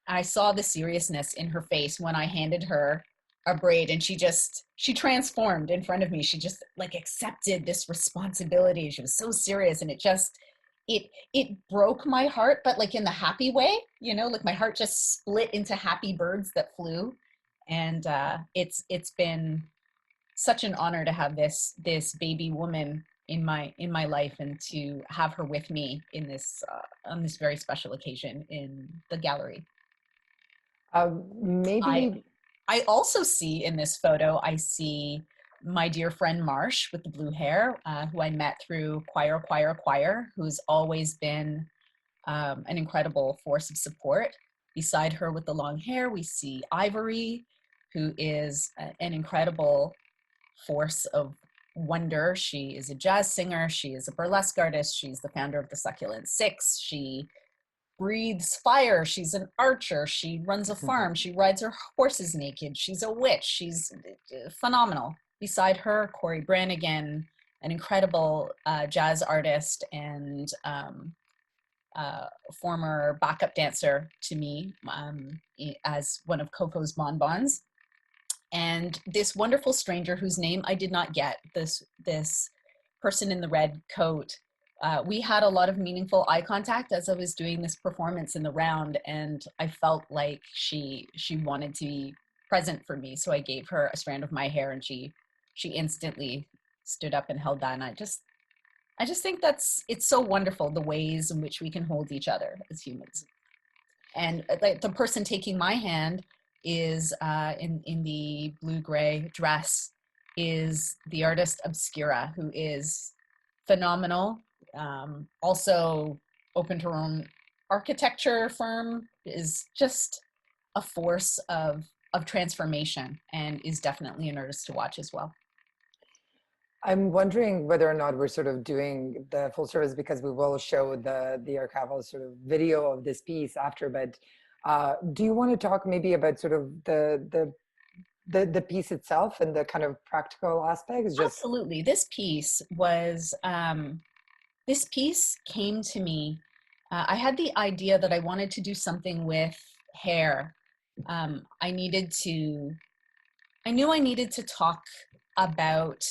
I saw the seriousness in her face when I handed her a braid, and she transformed in front of me. She just like accepted this responsibility. She was so serious, and it broke my heart, but like in the happy way, like my heart just split into happy birds that flew. And it's been such an honor to have this baby woman in my life, and to have her with me in this on this very special occasion in the gallery. Maybe I also see in this photo, I see my dear friend Marsh with the blue hair, who I met through Choir, who's always been an incredible force of support. Beside her with the long hair, we see Ivory, who is an incredible force of wonder. She is a jazz singer. She is a burlesque artist. She's the founder of the Succulent Six. She breathes fire. She's an archer. She runs a farm. She rides her horses naked. She's a witch. She's phenomenal. Beside her, Corey Brannigan, an incredible jazz artist and former backup dancer to me as one of Coco's bonbons. And this wonderful stranger whose name I did not get, this person in the red coat, we had a lot of meaningful eye contact as I was doing this performance in the round, and I felt like she wanted to be present for me. So I gave her a strand of my hair, and she instantly stood up and held that. And I just think it's so wonderful, the ways in which we can hold each other as humans. And the person taking my hand is in the blue-gray dress is the artist Obscura, who is phenomenal. Also opened her own architecture firm, is just a force of transformation, and is definitely an artist to watch as well. I'm wondering whether or not we're sort of doing the full service, because we will show the archival sort of video of this piece after, but do you want to talk maybe about sort of the piece itself and the kind of practical aspects? Absolutely. This piece was, this piece came to me. I had the idea that I wanted to do something with hair. I knew I needed to talk about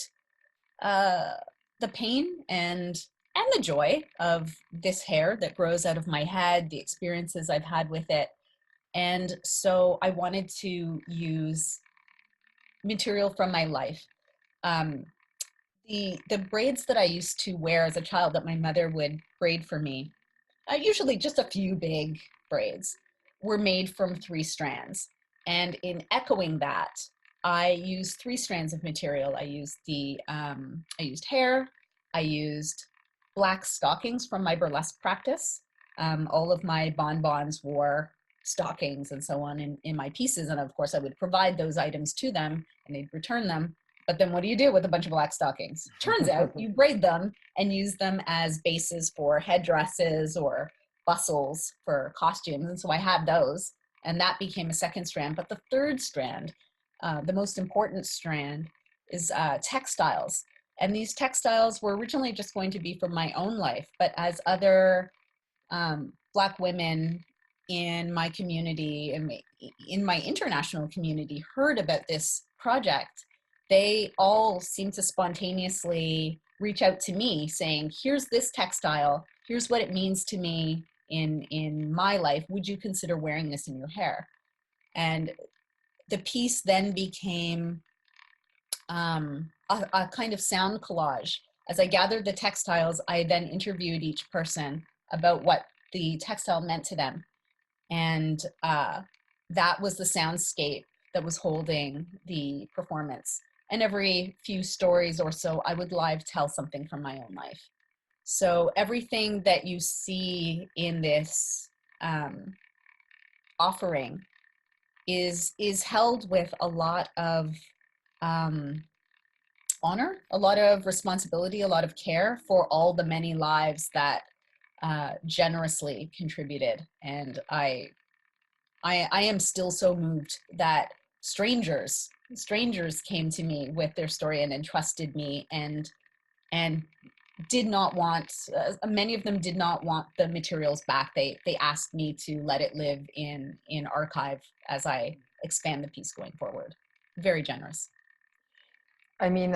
the pain and the joy of this hair that grows out of my head, the experiences I've had with it. And so I wanted to use material from my life. The braids that I used to wear as a child that my mother would braid for me, usually just a few big braids, were made from 3 strands. And in echoing that, I used 3 strands of material. I used I used hair, I used black stockings from my burlesque practice. All of my bonbons wore stockings and so on in my pieces. And of course I would provide those items to them and they'd return them. But then what do you do with a bunch of black stockings? Turns out you braid them and use them as bases for headdresses or bustles for costumes. And so I had those, and that became a 2nd strand. But the 3rd strand, the most important strand, is textiles. And these textiles were originally just going to be from my own life, but as other Black women in my community and in my international community heard about this project, they all seemed to spontaneously reach out to me saying, here's this textile, here's what it means to me in my life, would you consider wearing this in your hair? And the piece then became a kind of sound collage. As I gathered the textiles, I then interviewed each person about what the textile meant to them. And that was the soundscape that was holding the performance. And every few stories or so, I would live tell something from my own life. So everything that you see in this offering is held with a lot of honor, a lot of responsibility, a lot of care for all the many lives that generously contributed. And I am still so moved that strangers came to me with their story and entrusted me and did not want, many of them did not want the materials back. They asked me to let it live in archive as I expand the piece going forward. Very generous. I mean,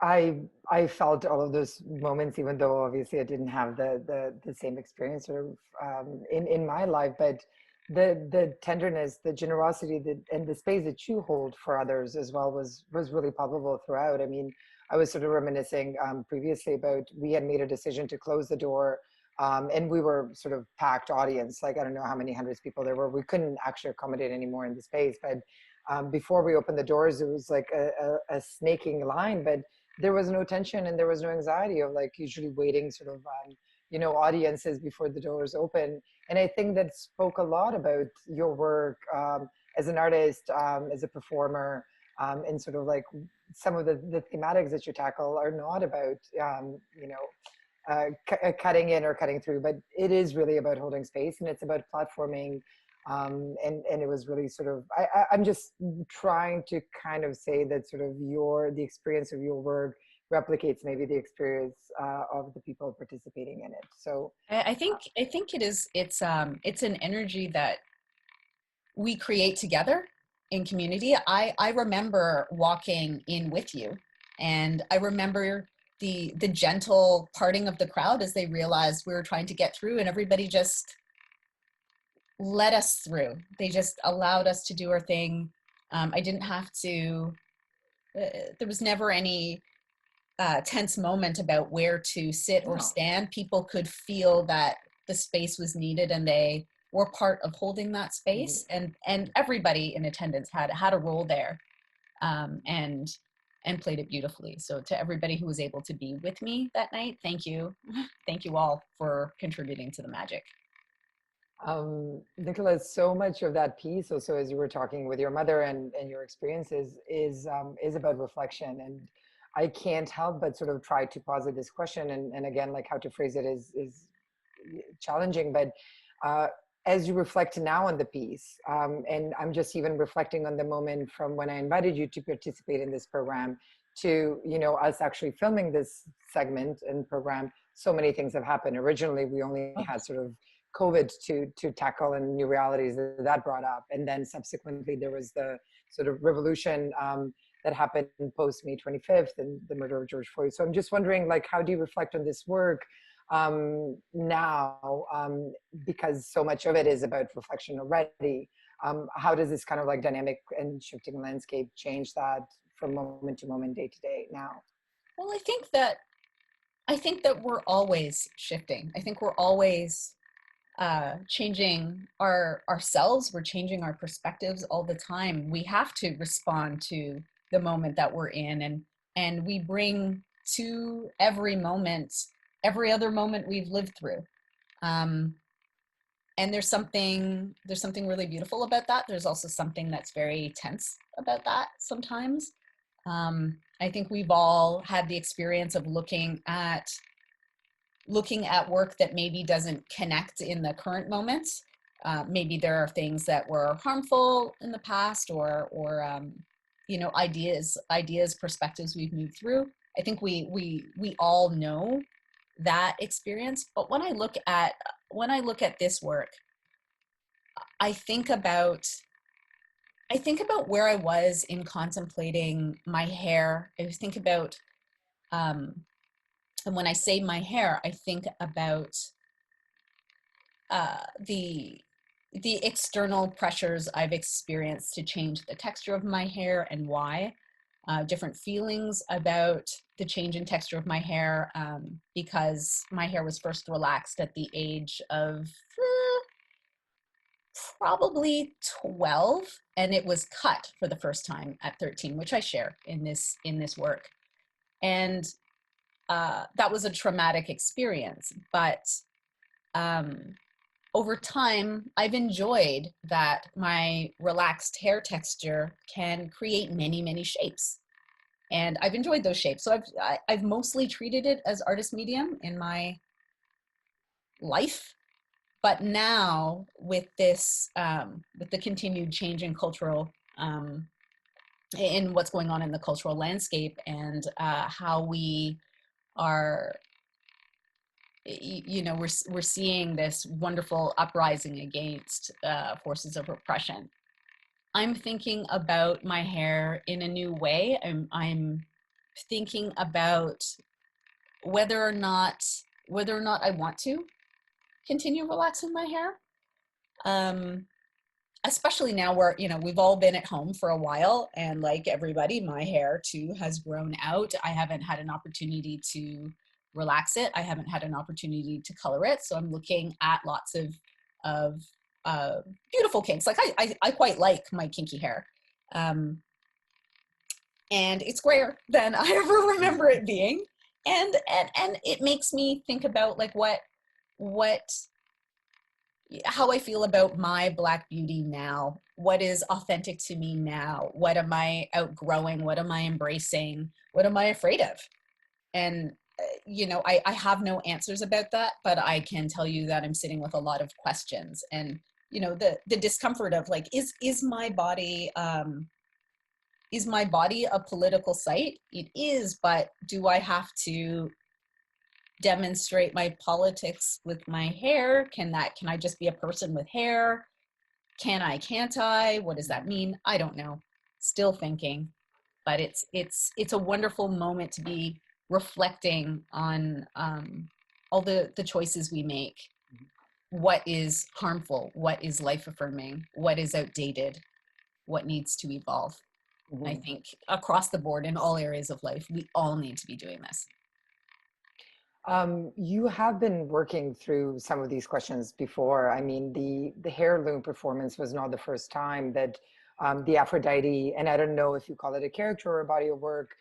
I felt all of those moments, even though obviously I didn't have the same experience sort of in my life. But the tenderness, the generosity, and the space that you hold for others as well was really palpable throughout. I mean, I was sort of reminiscing previously about we had made a decision to close the door, and we were sort of packed audience. Like I don't know how many hundreds of people there were. We couldn't actually accommodate any more in the space, but before we opened the doors, it was like a snaking line, but there was no tension and there was no anxiety of like usually waiting sort of audiences before the doors open. And I think that spoke a lot about your work as an artist, as a performer, and sort of like some of the thematics that you tackle are not about cutting in or cutting through, but it is really about holding space, and it's about platforming. And it was really sort of, I'm just trying to kind of say that sort of the experience of your work replicates maybe the experience of the people participating in it. So I think it's an energy that we create together in community. I remember walking in with you, and I remember the gentle parting of the crowd as they realized we were trying to get through, and everybody just let us through. They just allowed us to do our thing. I didn't have to, there was never any tense moment about where to sit or stand. People could feel that the space was needed, and they were part of holding that space. And everybody in attendance had a role there, and played it beautifully. So to everybody who was able to be with me that night, thank you. Thank you all for contributing to the magic. Nikola, so much of that piece also, as you were talking with your mother and your experiences, is about reflection. And I can't help but sort of try to posit this question, and again, like how to phrase it is challenging, but as you reflect now on the piece, and I'm just even reflecting on the moment from when I invited you to participate in this program to, us actually filming this segment and program, so many things have happened. Originally, we only had sort of COVID to tackle and new realities that brought up. And then subsequently, there was the sort of revolution that happened post May 25th and the murder of George Floyd. So I'm just wondering, like, how do you reflect on this work now? Because so much of it is about reflection already. How does this kind of like dynamic and shifting landscape change that from moment to moment, day to day now? Well, I think that we're always shifting. I think we're always changing ourselves. We're changing our perspectives all the time. We have to respond to the moment that we're in, and we bring to every moment, every other moment we've lived through. And there's something really beautiful about that. There's also something that's very tense about that sometimes. I think we've all had the experience of looking at work that maybe doesn't connect in the current moment. Maybe there are things that were harmful in the past, or ideas, perspectives we've moved through. I think we all know that experience. But when I look at this work, I think about where I was in contemplating my hair. I think about and when I say my hair, I think about the external pressures I've experienced to change the texture of my hair and why. Different feelings about the change in texture of my hair, because my hair was first relaxed at the age of probably 12, and it was cut for the first time at 13, which I share in this work. And that was a traumatic experience, but over time, I've enjoyed that my relaxed hair texture can create many, many shapes. And I've enjoyed those shapes. So I've mostly treated it as artist medium in my life. But now with this, with the continued change in cultural, in what's going on in the cultural landscape, and how we are, we're seeing this wonderful uprising against forces of oppression. I'm thinking about my hair in a new way. I'm thinking about whether or not I want to continue relaxing my hair. especially now where, we've all been at home for a while, and like everybody, my hair too has grown out. I haven't had an opportunity to relax it. I haven't had an opportunity to color it. So I'm looking at lots of beautiful kinks. Like I quite like my kinky hair. And it's grayer than I ever remember it being. And it makes me think about like how I feel about my Black beauty now. What is authentic to me now? What am I outgrowing? What am I embracing? What am I afraid of? And, I have no answers about that, but I can tell you that I'm sitting with a lot of questions. And, the discomfort of like, is my body a political site? It is, but do I have to demonstrate my politics with my hair? Can I just be a person with hair? Can't I? What does that mean? I don't know. Still thinking, but it's a wonderful moment to be reflecting on all the choices we make. What is harmful? What is life affirming? What is outdated? What needs to evolve? Mm-hmm. I think across the board in all areas of life, we all need to be doing this. You have been working through some of these questions before. I mean, the HairLoom performance was not the first time that the Afro-Dite, and I don't know if you call it a character or a body of work,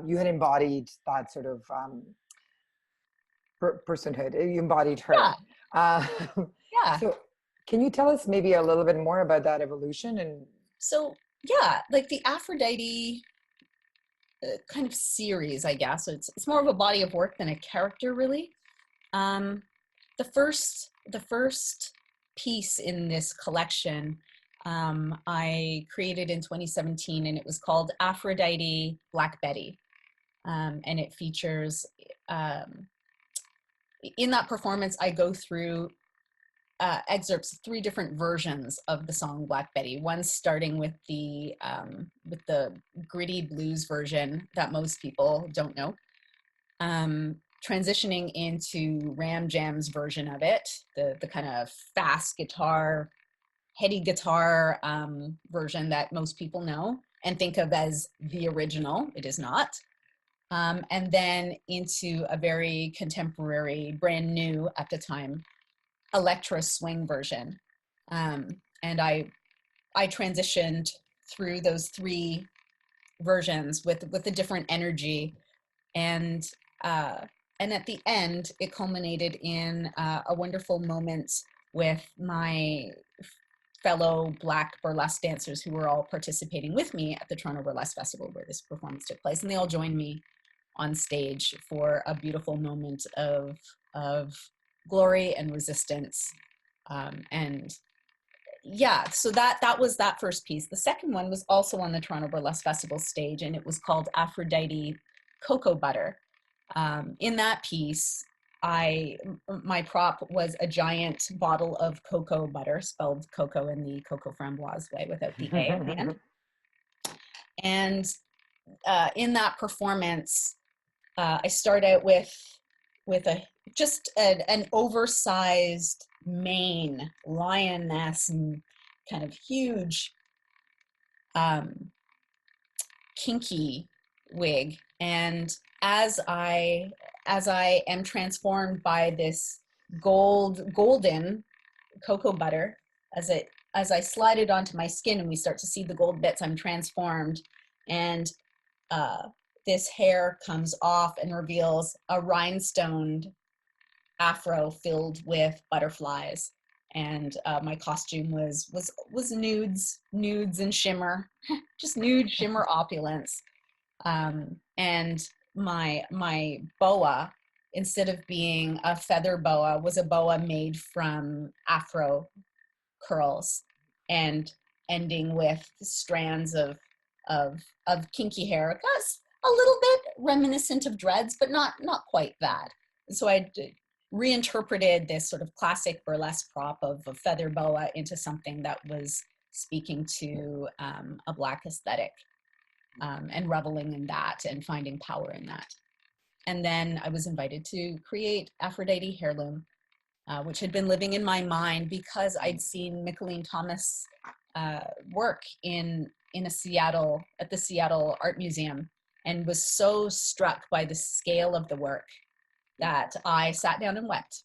you had embodied that sort of personhood. You embodied her. Yeah. Yeah. So can you tell us maybe a little bit more about that evolution? And so, yeah, like the Afro-Dite kind of series, I guess. So it's more of a body of work than a character, really. The first piece in this collection I created in 2017, and it was called Afro-Dite Black Betty. And it features, in that performance, I go through excerpts, 3 different versions of the song Black Betty. One starting with the gritty blues version that most people don't know, transitioning into Ram Jam's version of it, the kind of fast guitar, heady guitar version that most people know and think of as the original. It is not. And then into a very contemporary, brand new at the time, electro swing version. And I transitioned through those 3 versions with a different energy. And at the end, it culminated in a wonderful moment with my fellow Black burlesque dancers who were all participating with me at the Toronto Burlesque Festival where this performance took place. And they all joined me on stage for a beautiful moment of glory and resistance. And yeah, so that was that first piece. The second one was also on the Toronto Burlesque Festival stage, and it was called Afro-Dite Cocoa Butter. In that piece, my prop was a giant bottle of cocoa butter, spelled cocoa in the Coco Framboise way without the A at the end. And in that performance, I start out with just an oversized mane, lioness, and kind of huge, kinky wig. And as I am transformed by this golden cocoa butter, as I slide it onto my skin and we start to see the gold bits, I'm transformed, and this hair comes off and reveals a rhinestoned afro filled with butterflies. And my costume was nudes and shimmer, just nude shimmer opulence. And my boa, instead of being a feather boa, was a boa made from afro curls and ending with strands of kinky hair. That's a little bit reminiscent of dreads, but not quite that. And so I reinterpreted this sort of classic burlesque prop of a feather boa into something that was speaking to a Black aesthetic, and reveling in that and finding power in that. And then I was invited to create Afro-Dite HairLoom, which had been living in my mind because I'd seen Mickalene Thomas work in a Seattle, at the Seattle Art Museum, and was so struck by the scale of the work that I sat down and wept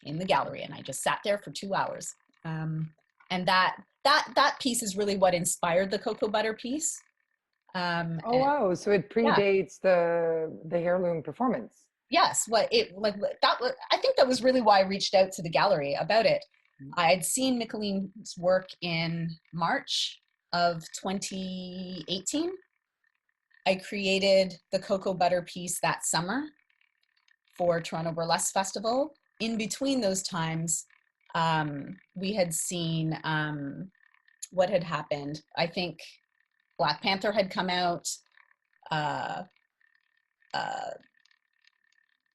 in the gallery, and I just sat there for 2 hours. And that piece is really what inspired the cocoa butter piece. Oh wow! So it predates the HairLoom performance. Yes, I think that was really why I reached out to the gallery about it. I had seen Mickalene's work in March of 2018. I created the cocoa butter piece that summer for Toronto Burlesque Festival. In between those times, we had seen what had happened. I think Black Panther had come out.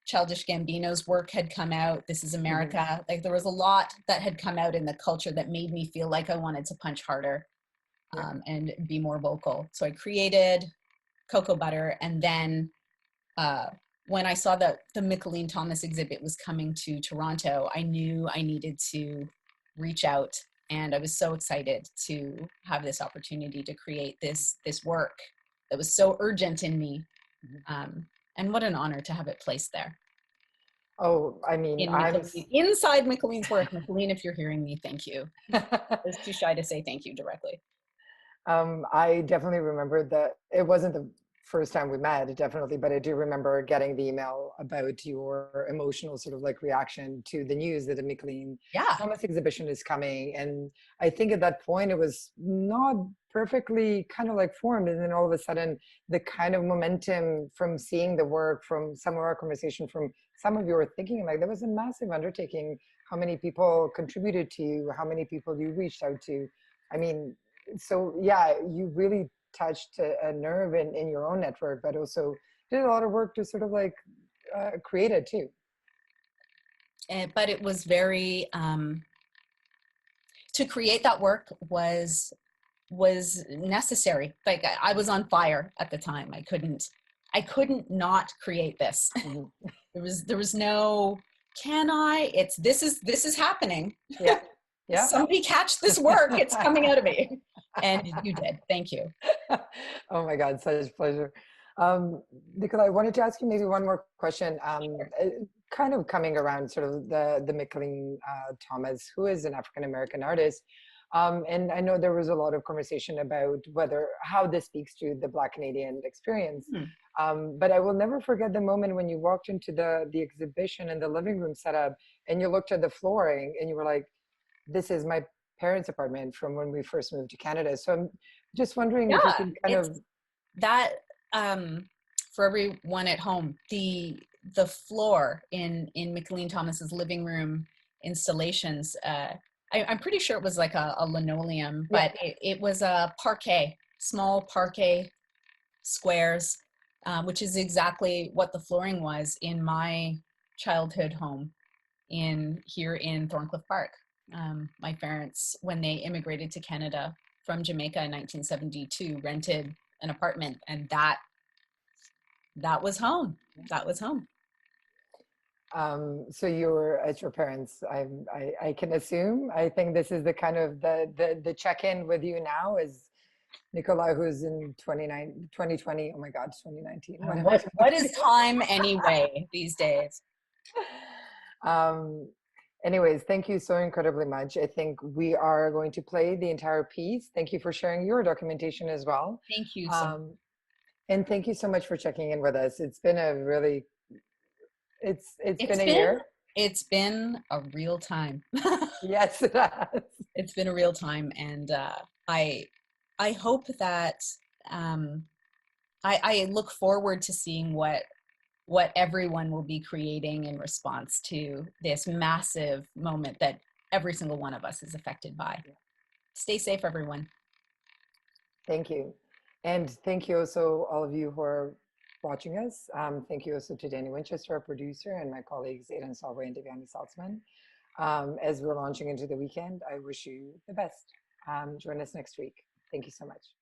Childish Gambino's work had come out. This is America. Mm-hmm. Like there was a lot that had come out in the culture that made me feel like I wanted to punch harder and be more vocal. So I created Cocoa Butter, and then when I saw that the Mickalene Thomas exhibit was coming to Toronto, I knew I needed to reach out, and I was so excited to have this opportunity to create this work that was so urgent in me. And what an honor to have it placed there. Oh, I mean, inside Mickalene's work. Mickalene, if you're hearing me, thank you. I was too shy to say thank you directly. I definitely remember that it wasn't the first time we met, definitely, but I do remember getting the email about your emotional sort of like reaction to the news that the Mickalene Thomas exhibition is coming. And I think at that point it was not perfectly kind of like formed. And then all of a sudden the kind of momentum from seeing the work, from some of our conversation, from some of your thinking, like there was a massive undertaking, how many people contributed to you, how many people you reached out to. I mean, so yeah, you really touched a nerve in your own network, but also did a lot of work to sort of like create it too. But it was very, to create that work was necessary. Like I was on fire at the time. I couldn't not create this. There was no, can I? This is happening. Yeah. Yeah. Somebody catch this work. It's coming out of me. And you did. Thank you. Oh my God, such pleasure. Nikola, I wanted to ask you maybe one more question, kind of coming around sort of the Mickalene Thomas, who is an African-American artist. And I know there was a lot of conversation about how this speaks to the Black Canadian experience. But I will never forget the moment when you walked into the exhibition and the living room setup, and you looked at the flooring and you were like, this is my parents' apartment from when we first moved to Canada. So I'm just wondering if you can kind of that for everyone at home, the floor in Mickalene Thomas's living room installations, I'm pretty sure it was like a linoleum, but it was a parquet, small parquet squares, which is exactly what the flooring was in my childhood home here in Thorncliffe Park. My parents, when they immigrated to Canada from Jamaica in 1972, rented an apartment, and that was home. That was home. So you were at your parents'. I can assume. I think this is the kind of the check-in with you now is Nikola, who's in 2020. Oh my God, 2019. What is time anyway these days? Anyways, thank you so incredibly much. I think we are going to play the entire piece. Thank you for sharing your documentation as well. Thank you. And thank you so much for checking in with us. It's been a really, it's been a year. It's been a real time. Yes, it has. It's been a real time. And I hope that, I look forward to seeing what everyone will be creating in response to this massive moment that every single one of us is affected by. Stay safe, everyone. Thank you. And thank you also all of you who are watching us. Thank you also to Danny Winchester, our producer, and my colleagues Aidan Solway and Devyani Saltzman. As we're launching into the weekend, I wish you the best. Join us next week. Thank you so much.